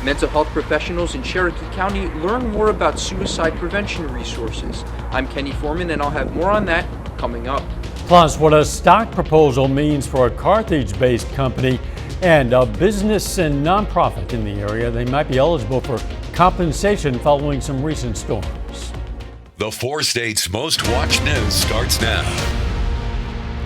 Mental health professionals in Cherokee County learn more about suicide prevention resources. I'm Kenny Foreman, and I'll have more on that coming up. Plus, what a stock proposal means for a Carthage-based company and a business and nonprofit in the area. They might be eligible for compensation following some recent storms. The 4 states' most watched news starts now.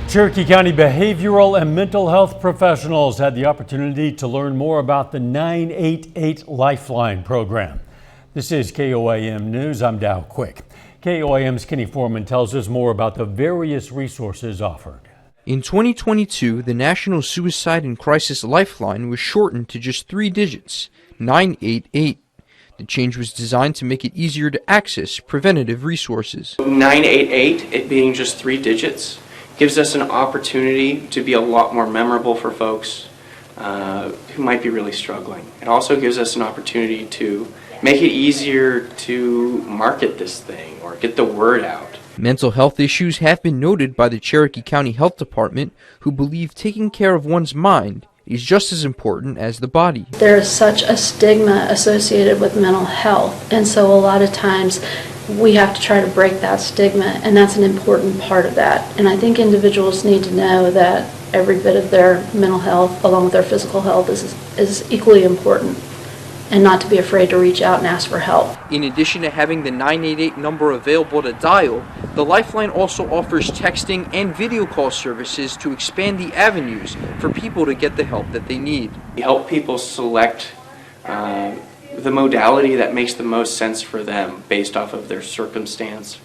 Cherokee County behavioral and mental health professionals had the opportunity to learn more about the 988 Lifeline program. This is KOAM News. I'm Dow Quick. KOAM's Kenny Foreman tells us more about the various resources offered. In 2022, the National Suicide and Crisis Lifeline was shortened to just 3 digits, 988. The change was designed to make it easier to access preventative resources. 988, it being just 3 digits, gives us an opportunity to be a lot more memorable for folks who might be really struggling. It also gives us an opportunity to make it easier to market this thing or get the word out. Mental health issues have been noted by the Cherokee County Health Department, who believe taking care of one's mind is just as important as the body. There is such a stigma associated with mental health, and so a lot of times we have to try to break that stigma, and that's an important part of that. And I think individuals need to know that every bit of their mental health, along with their physical health, is equally important, and not to be afraid to reach out and ask for help. In addition to having the 988 number available to dial, the Lifeline also offers texting and video call services to expand the avenues for people to get the help that they need. We help people select the modality that makes the most sense for them based off of their circumstance,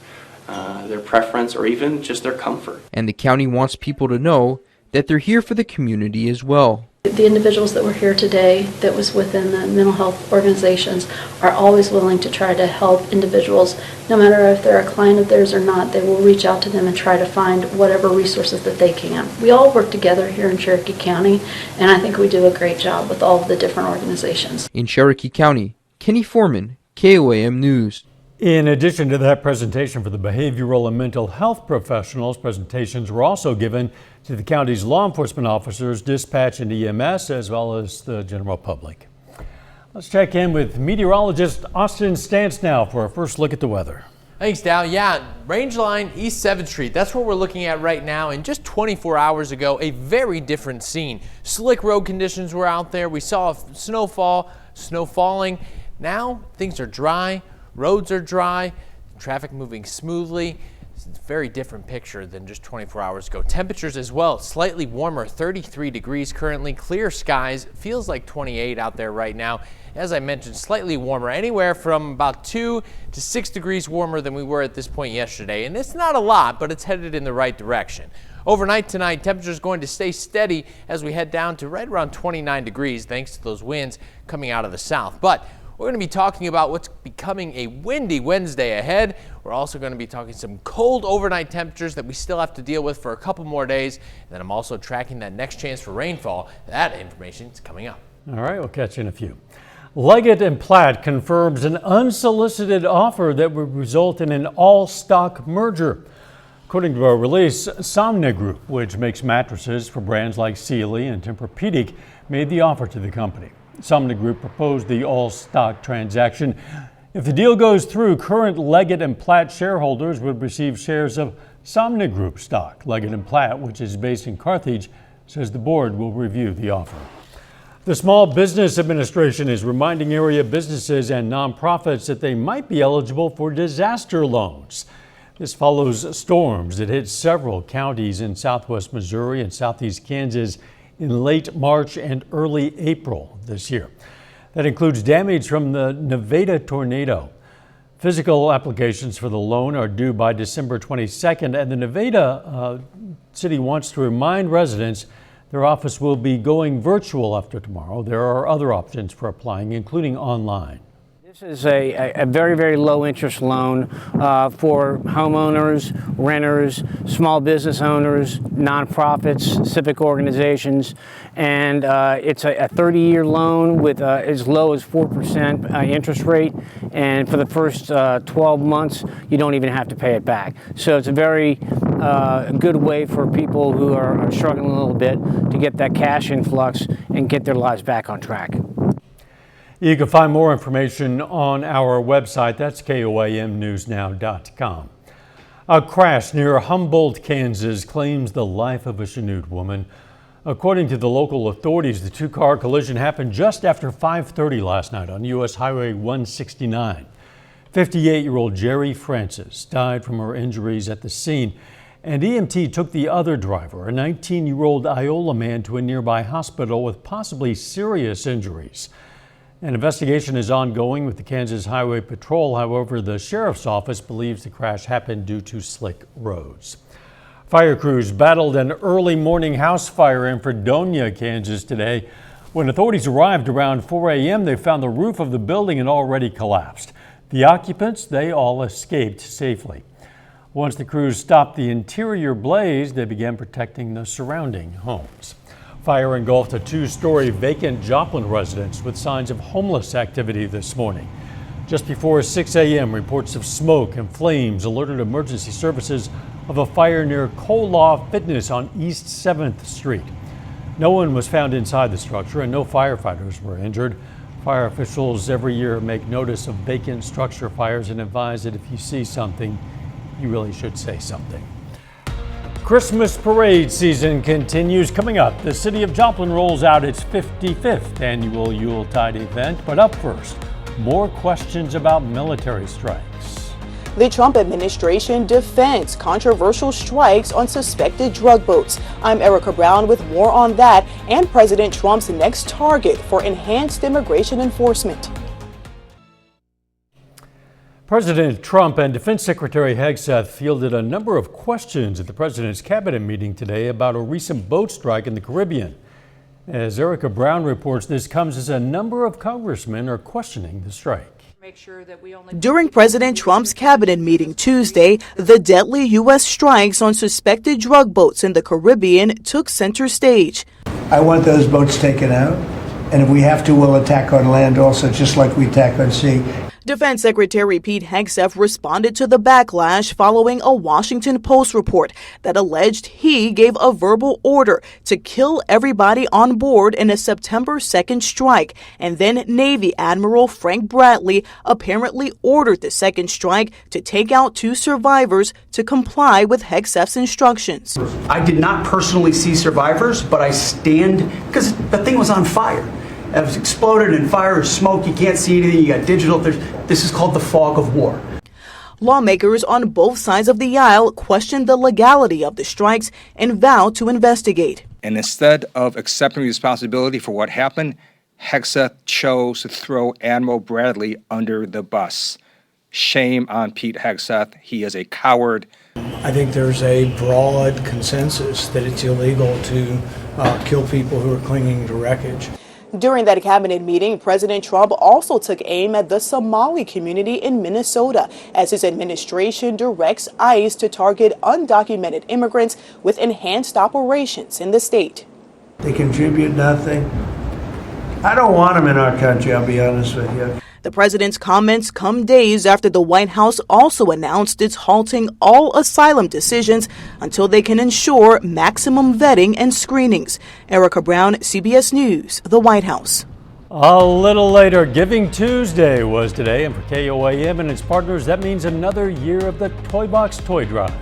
their preference, or even just their comfort. And the county wants people to know that they're here for the community as well. The individuals that were here today that was within the mental health organizations are always willing to try to help individuals. No matter if they're a client of theirs or not, they will reach out to them and try to find whatever resources that they can. We all work together here in Cherokee County, and I think we do a great job with all of the different organizations. In Cherokee County, Kenny Foreman, KOAM News. In addition to that presentation for the behavioral and mental health professionals, presentations were also given to the county's law enforcement officers, dispatch and EMS, as well as the general public. Let's check in with meteorologist Austin Stantz now for our first look at the weather. Thanks, Dow. Yeah, range line East 7th Street. That's what we're looking at right now. And just 24 hours ago, a very different scene. Slick road conditions were out there. We saw snow falling. Now things are dry. Roads are dry, traffic moving smoothly. It's a very different picture than just 24 hours ago. Temperatures as well, slightly warmer, 33 degrees currently, clear skies, feels like 28 out there right now. As I mentioned, slightly warmer, anywhere from about 2 to 6 degrees warmer than we were at this point yesterday. And it's not a lot, but it's headed in the right direction. Overnight tonight, temperatures going to stay steady as we head down to right around 29 degrees thanks to those winds coming out of the south. But we're going to be talking about what's becoming a windy Wednesday ahead. We're also going to be talking some cold overnight temperatures that we still have to deal with for a couple more days. And then I'm also tracking that next chance for rainfall. That information is coming up. All right, we'll catch you in a few. Leggett & Platt confirms an unsolicited offer that would result in an all-stock merger. According to a release, Somna Group, which makes mattresses for brands like Sealy and Tempur-Pedic, made the offer to the company. Somna Group proposed the all-stock transaction. If the deal goes through, current Leggett & Platt shareholders would receive shares of Somna Group stock. Leggett & Platt, which is based in Carthage, says the board will review the offer. The Small Business Administration is reminding area businesses and nonprofits that they might be eligible for disaster loans. This follows storms that hit several counties in southwest Missouri and southeast Kansas in late March and early April this year. That includes damage from the Nevada tornado. Physical applications for the loan are due by December 22nd, and the Nevada city wants to remind residents their office will be going virtual after tomorrow. There are other options for applying, including online. This is a very, very low interest loan for homeowners, renters, small business owners, nonprofits, civic organizations, and it's a 30-year loan with as low as 4% interest rate, and for the first 12 months you don't even have to pay it back. So it's a very good way for people who are struggling a little bit to get that cash influx and get their lives back on track. You can find more information on our website. That's KOAMnewsnow.com. A crash near Humboldt, Kansas claims the life of a Chinook woman. According to the local authorities, the two-car collision happened just after 5:30 last night on U.S. Highway 169. 58-year-old Jerry Francis died from her injuries at the scene, and EMT took the other driver, a 19-year-old Iola man, to a nearby hospital with possibly serious injuries. An investigation is ongoing with the Kansas Highway Patrol. However, the sheriff's office believes the crash happened due to slick roads. Fire crews battled an early morning house fire in Fredonia, Kansas today. When authorities arrived around 4 a.m., they found the roof of the building had already collapsed. The occupants, they all escaped safely. Once the crews stopped the interior blaze, they began protecting the surrounding homes. Fire engulfed a two-story vacant Joplin residence with signs of homeless activity this morning. Just before 6 a.m., reports of smoke and flames alerted emergency services of a fire near Kolaw Fitness on East 7th Street. No one was found inside the structure and no firefighters were injured. Fire officials every year make notice of vacant structure fires and advise that if you see something, you really should say something. Christmas parade season continues. Coming up, the city of Joplin rolls out its 55th annual Yuletide event. But up first, more questions about military strikes. The Trump administration defends controversial strikes on suspected drug boats. I'm Erica Brown with more on that and President Trump's next target for enhanced immigration enforcement. President Trump and Defense Secretary Hegseth fielded a number of questions at the president's cabinet meeting today about a recent boat strike in the Caribbean. As Erica Brown reports, this comes as a number of congressmen are questioning the strike. During President Trump's cabinet meeting Tuesday, the deadly U.S. strikes on suspected drug boats in the Caribbean took center stage. I want those boats taken out, and if we have to, we'll attack on land also, just like we attack on sea. Defense Secretary Pete Hegseth responded to the backlash following a Washington Post report that alleged he gave a verbal order to kill everybody on board in a September 2nd strike, and then Navy Admiral Frank Bradley apparently ordered the second strike to take out two survivors to comply with Hegseth's instructions. I did not personally see survivors, but I stand because the thing was on fire. It was exploded in fire or smoke. You can't see anything. You got digital. This is called the fog of war. Lawmakers on both sides of the aisle questioned the legality of the strikes and vowed to investigate. And instead of accepting responsibility for what happened, Hegseth chose to throw Admiral Bradley under the bus. Shame on Pete Hegseth. He is a coward. I think there's a broad consensus that it's illegal to kill people who are clinging to wreckage. During that cabinet meeting, President Trump also took aim at the Somali community in Minnesota as his administration directs ICE to target undocumented immigrants with enhanced operations in the state. They contribute nothing. I don't want them in our country, I'll be honest with you. The president's comments come days after the White House also announced it's halting all asylum decisions until they can ensure maximum vetting and screenings. Erica Brown, CBS News, the White House. A little later, Giving Tuesday was today, and for KOAM and its partners, that means another year of the Toy Box Toy Drive.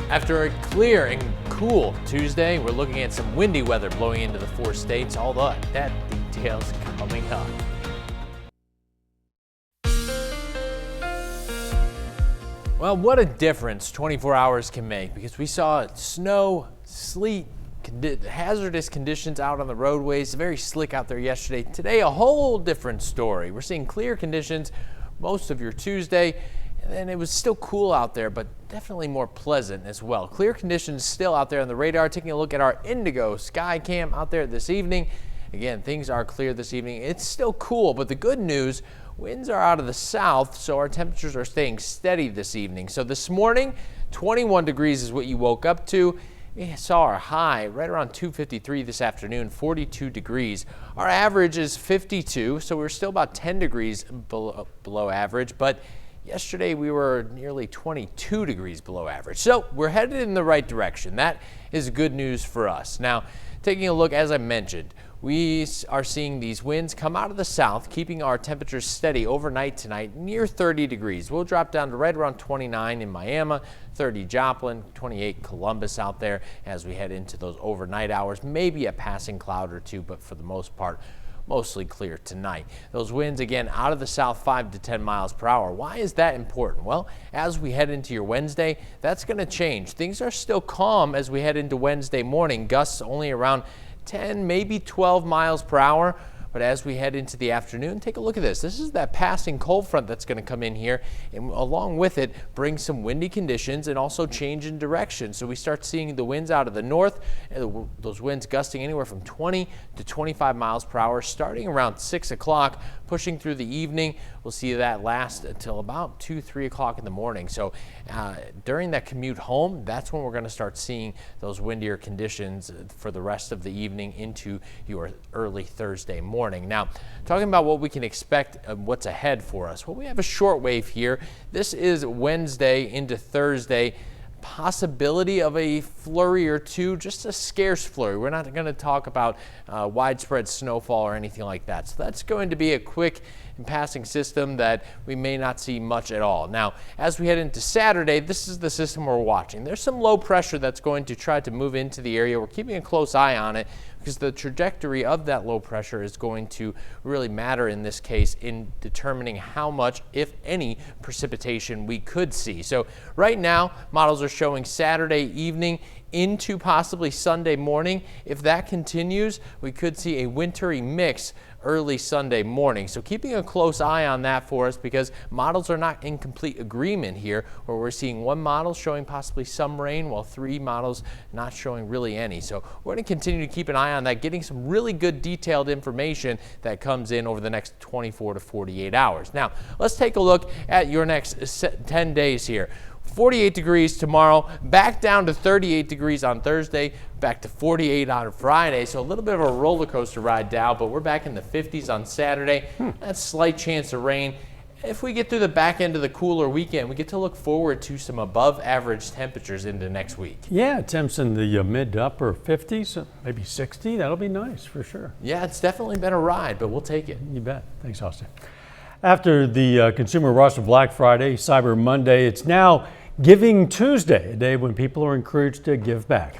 After a clear and cool Tuesday, we're looking at some windy weather blowing into the 4 states. All that details coming up. Well, what a difference 24 hours can make, because we saw snow, sleet, hazardous conditions out on the roadways, very slick out there yesterday. Today, a whole different story. We're seeing clear conditions most of your Tuesday, and then it was still cool out there, but definitely more pleasant as well. Clear conditions still out there on the radar. Taking a look at our Indigo Sky Cam out there this evening. Again, things are clear this evening. It's still cool, but the good news, winds are out of the south, so our temperatures are staying steady this evening. So this morning, 21 degrees is what you woke up to. We saw our high right around 2:53 this afternoon, 42 degrees. Our average is 52, so we're still about 10 degrees below average, but yesterday we were nearly 22 degrees below average. So we're headed in the right direction. That is good news for us. Now, taking a look, as I mentioned, we are seeing these winds come out of the south, keeping our temperatures steady overnight tonight near 30 degrees. We'll drop down to right around 29 in Miami, 30 Joplin, 28 Columbus out there as we head into those overnight hours. Maybe a passing cloud or two, but for the most part, mostly clear tonight. Those winds again out of the south 5 to 10 miles per hour. Why is that important? Well, as we head into your Wednesday, that's going to change. Things are still calm as we head into Wednesday morning. Gusts only around 10, maybe 12 miles per hour. But as we head into the afternoon, take a look at this. This is that passing cold front that's going to come in here, and along with it bring some windy conditions and also change in direction. So we start seeing the winds out of the north, those winds gusting anywhere from 20 to 25 miles per hour starting around 6 o'clock, pushing through the evening. We'll see that last until about 2, 3 o'clock in the morning. So during that commute home, that's when we're going to start seeing those windier conditions for the rest of the evening into your early Thursday morning. Now, talking about what we can expect of what's ahead for us. Well, we have a short wave here. This is Wednesday into Thursday. Possibility of a flurry or two, just a scarce flurry. We're not going to talk about widespread snowfall or anything like that. So that's going to be a quick and passing system that we may not see much at all. Now, as we head into Saturday, this is the system we're watching. There's some low pressure that's going to try to move into the area. We're keeping a close eye on it because the trajectory of that low pressure is going to really matter in this case in determining how much, if any, precipitation we could see. So right now, models are showing Saturday evening into possibly Sunday morning. If that continues, we could see a wintry mix early Sunday morning. So keeping a close eye on that for us because models are not in complete agreement here, where we're seeing one model showing possibly some rain while 3 models not showing really any. So we're going to continue to keep an eye on that, getting some really good detailed information that comes in over the next 24 to 48 hours. Now, let's take a look at your next 10 days here. 48 degrees tomorrow, back down to 38 degrees on Thursday, back to 48 on Friday. So a little bit of a roller coaster ride down, but we're back in the 50s on Saturday. That's slight chance of rain. If we get through the back end of the cooler weekend, we get to look forward to some above average temperatures into next week. Yeah, temps in the mid to upper 50s, maybe 60. That'll be nice for sure. Yeah, it's definitely been a ride, but we'll take it. You bet. Thanks, Austin. After the consumer rush of Black Friday, Cyber Monday, it's now Giving Tuesday, a day when people are encouraged to give back.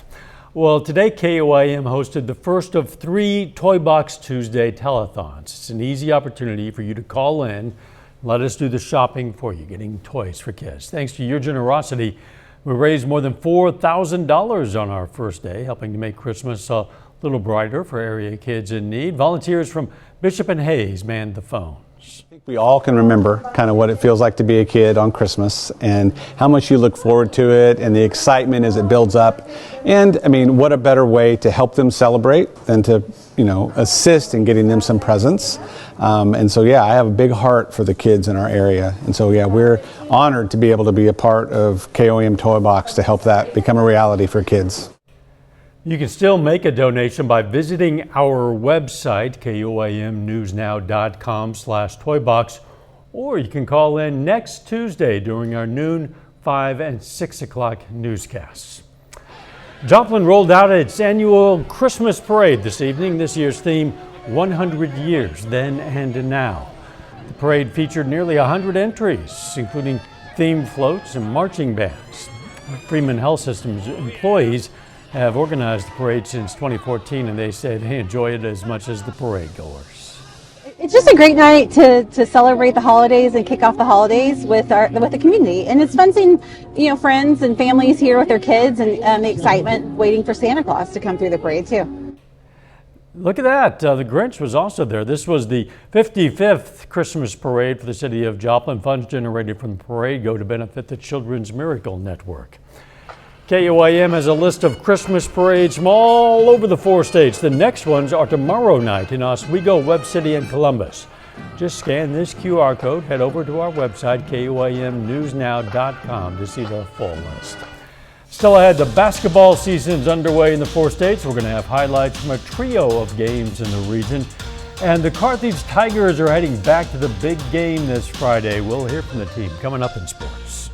Well, today KOIM hosted the first of 3 Toy Box Tuesday telethons. It's an easy opportunity for you to call in, let us do the shopping for you, getting toys for kids. Thanks to your generosity, we raised more than $4,000 on our first day, helping to make Christmas a little brighter for area kids in need. Volunteers from Bishop and Hayes manned the phone. I think we all can remember kind of what it feels like to be a kid on Christmas and how much you look forward to it and the excitement as it builds up. And I mean, what a better way to help them celebrate than to, assist in getting them some presents. And so, I have a big heart for the kids in our area. And so, we're honored to be able to be a part of KOIM Toy Box to help that become a reality for kids. You can still make a donation by visiting our website, koimnewsnow.com/toybox, or you can call in next Tuesday during our noon, 5 and 6 o'clock newscasts. Joplin rolled out its annual Christmas parade this evening. This year's theme, 100 Years, Then and Now. The parade featured nearly 100 entries, including themed floats and marching bands. Freeman Health Systems employees have organized the parade since 2014, and they say they enjoy it as much as the parade goers. It's just a great night to celebrate the holidays and kick off the holidays with the community, and it's fun seeing friends and families here with their kids and the excitement waiting for Santa Claus to come through the parade too. Look at that! The Grinch was also there. This was the 55th Christmas parade for the city of Joplin. Funds generated from the parade go to benefit the Children's Miracle Network. KOIM has a list of Christmas parades from all over the 4 states. The next ones are tomorrow night in Oswego, Webb City, and Columbus. Just scan this QR code, head over to our website, koimnewsnow.com, to see the full list. Still ahead, the basketball season's underway in the 4 states. We're going to have highlights from a trio of games in the region. And the Carthage Tigers are heading back to the big game this Friday. We'll hear from the team coming up in sports.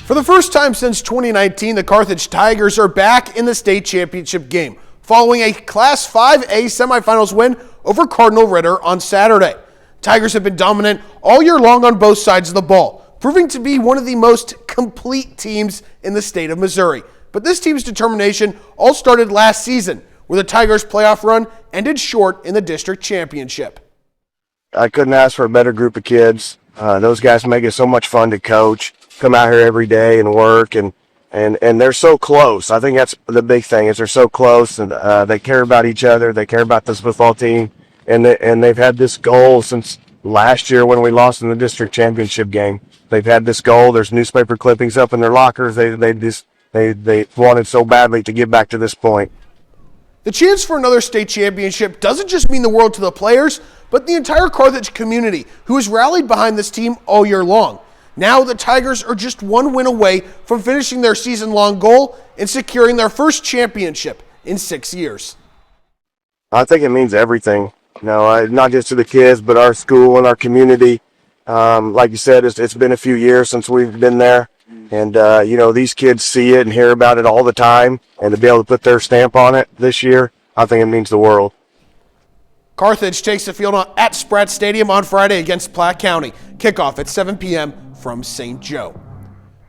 For the first time since 2019, the Carthage Tigers are back in the state championship game, following a Class 5A semifinals win over Cardinal Ritter on Saturday. Tigers have been dominant all year long on both sides of the ball, proving to be one of the most complete teams in the state of Missouri. But this team's determination all started last season, where the Tigers' playoff run ended short in the district championship. I couldn't ask for a better group of kids. Those guys make it so much fun to coach, come out here every day and work, and they're so close. I think that's the big thing, is they're so close, and they care about each other. They care about this football team, and they've had this goal since last year when we lost in the district championship game. They've had this goal. There's newspaper clippings up in their lockers. They wanted so badly to get back to this point. The chance for another state championship doesn't just mean the world to the players, but the entire Carthage community, who has rallied behind this team all year long. Now the Tigers are just one win away from finishing their season-long goal and securing their first championship in 6 years. I think it means everything. Not just to the kids, but our school and our community. Like you said, it's been a few years since we've been there. And, these kids see it and hear about it all the time. And to be able to put their stamp on it this year, I think it means the world. Carthage takes the field at Spratt Stadium on Friday against Platte County. Kickoff at 7 p.m. from St. Joe.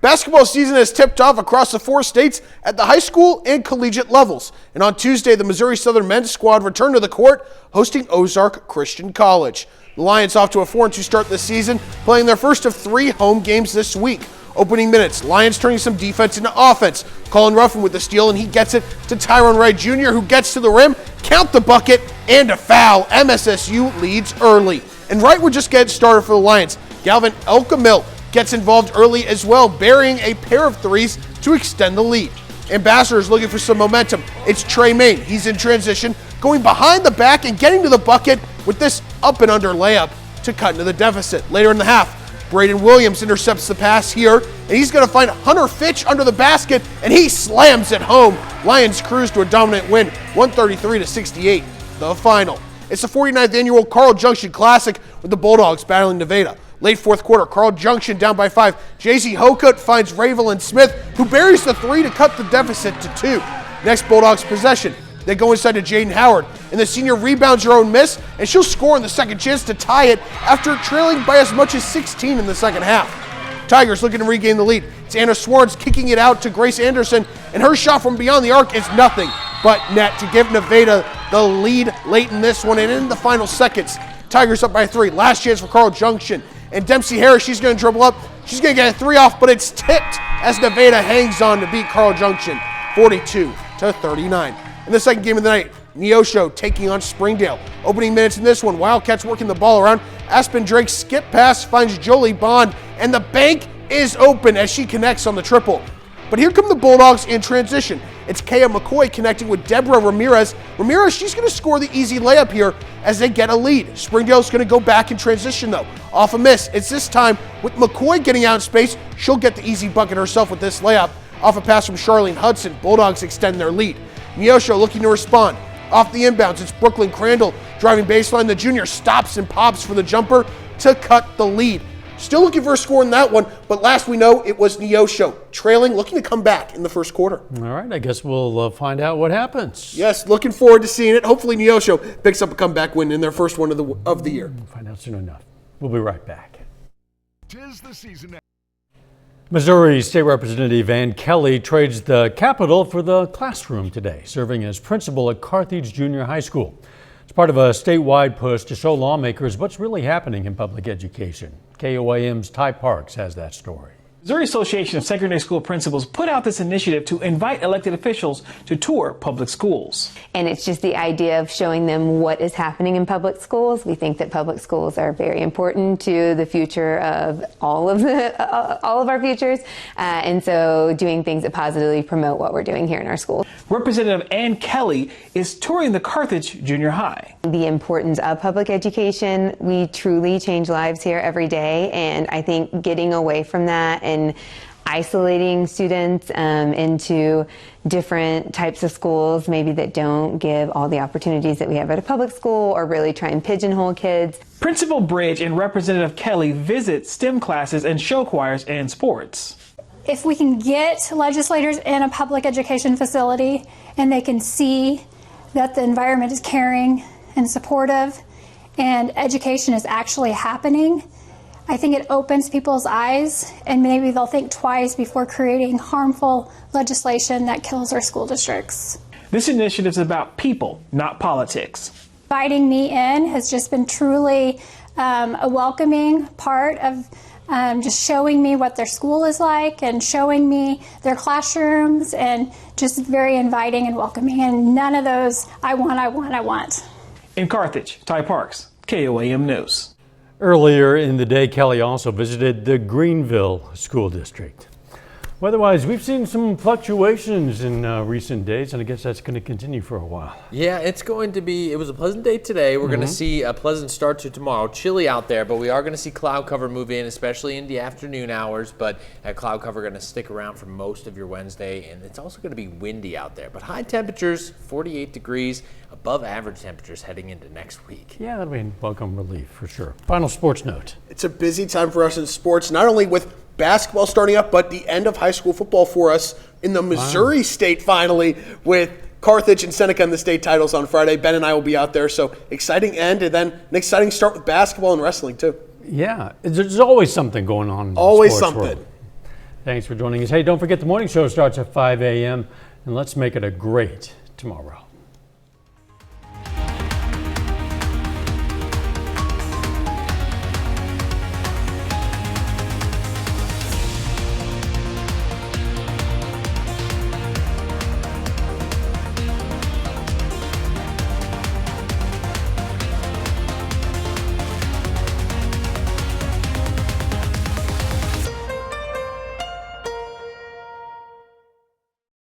Basketball season has tipped off across the 4 states at the high school and collegiate levels. And on Tuesday, the Missouri Southern men's squad returned to the court, hosting Ozark Christian College. The Lions off to a 4-2 start this season, playing their first of 3 home games this week. Opening minutes, Lions turning some defense into offense. Colin Ruffin with the steal, and he gets it to Tyron Wright Jr., who gets to the rim, count the bucket, and a foul. MSSU leads early. And Wright would just get started for the Lions. Galvin Elkamil gets involved early as well, burying a pair of threes to extend the lead. Ambassadors looking for some momentum. It's Trey Main. He's in transition, going behind the back and getting to the bucket with this up and under layup to cut into the deficit. Later in the half, Braden Williams intercepts the pass here, and he's going to find Hunter Fitch under the basket, and he slams it home. Lions cruise to a dominant win, 133-68, the final. It's the 49th annual Carl Junction Classic with the Bulldogs battling Nevada. Late fourth quarter, Carl Junction down by 5. J.C. Hokut finds Ravelyn Smith, who buries the 3 to cut the deficit to 2. Next Bulldogs possession. They go inside to Jaden Howard, and the senior rebounds her own miss, and she'll score on the second chance to tie it after trailing by as much as 16 in the second half. Tigers looking to regain the lead. It's Anna Swartz kicking it out to Grace Anderson, and her shot from beyond the arc is nothing but net to give Nevada the lead late in this one, and in the final seconds. Tigers up by 3. Last chance for Carl Junction. And Dempsey Harris, she's going to dribble up. She's going to get a 3 off, but it's tipped as Nevada hangs on to beat Carl Junction 42-39. In the second game of the night, Neosho taking on Springdale. Opening minutes in this one, Wildcats working the ball around. Aspen Drake's skip pass finds Jolie Bond, and the bank is open as she connects on the triple. But here come the Bulldogs in transition. It's Kaya McCoy connecting with Deborah Ramirez. Ramirez, she's going to score the easy layup here as they get a lead. Springdale's going to go back in transition, though. Off a miss. It's this time with McCoy getting out in space. She'll get the easy bucket herself with this layup. Off a pass from Charlene Hudson, Bulldogs extend their lead. Neosho looking to respond. Off the inbounds, it's Brooklyn Crandall driving baseline. The junior stops and pops for the jumper to cut the lead. Still looking for a score in that one, but last we know it was Neosho trailing, looking to come back in the first quarter. All right, I guess we'll find out what happens. Yes, looking forward to seeing it. Hopefully Neosho picks up a comeback win in their first one of the year. We'll find out soon enough. We'll be right back. 'Tis the season. Missouri State Representative Ann Kelly trades the Capitol for the classroom today, serving as principal at Carthage Junior High School. It's part of a statewide push to show lawmakers what's really happening in public education. KOAM's Ty Parks has that story. Missouri Association of Secondary School Principals put out this initiative to invite elected officials to tour public schools. And it's just the idea of showing them what is happening in public schools. We think that public schools are very important to the future of all of our futures. And so doing things that positively promote what we're doing here in our school. Representative Ann Kelly is touring the Carthage Junior High. The importance of public education. We truly change lives here every day. And I think getting away from that and isolating students into different types of schools, maybe that don't give all the opportunities that we have at a public school, or really try and pigeonhole kids. Principal Bridge and Representative Kelly visit STEM classes and show choirs and sports. if we can get legislators in a public education facility and they can see that the environment is caring and supportive and education is actually happening, I think it opens people's eyes and maybe they'll think twice before creating harmful legislation that kills our school districts. This initiative is about people, not politics. Inviting me in has just been truly a welcoming part of just showing me what their school is like and showing me their classrooms, and just very inviting and welcoming. And none of those I want. In Carthage, Ty Parks, KOAM News. Earlier in the day, Kelly also visited the Greenville School District. Weather-wise, we've seen some fluctuations in recent days, and I guess that's going to continue for a while. Yeah, it was a pleasant day today. We're going to see a pleasant start to tomorrow. Chilly out there, but we are going to see cloud cover move in, especially in the afternoon hours, but that cloud cover going to stick around for most of your Wednesday, and it's also going to be windy out there. But high temperatures, 48 degrees, above average temperatures heading into next week. Yeah, that'll be welcome relief for sure. Final sports note. It's a busy time for us in sports, not only with basketball starting up, but the end of high school football for us in the Missouri State finally, with Carthage and Seneca in the state titles on Friday. Ben and I will be out there, so exciting end, and then an exciting start with basketball and wrestling too. Yeah, there's always something going on in the always sports something world. Thanks for joining us. Hey, don't forget the morning show starts at 5 a.m. and let's make it a great tomorrow.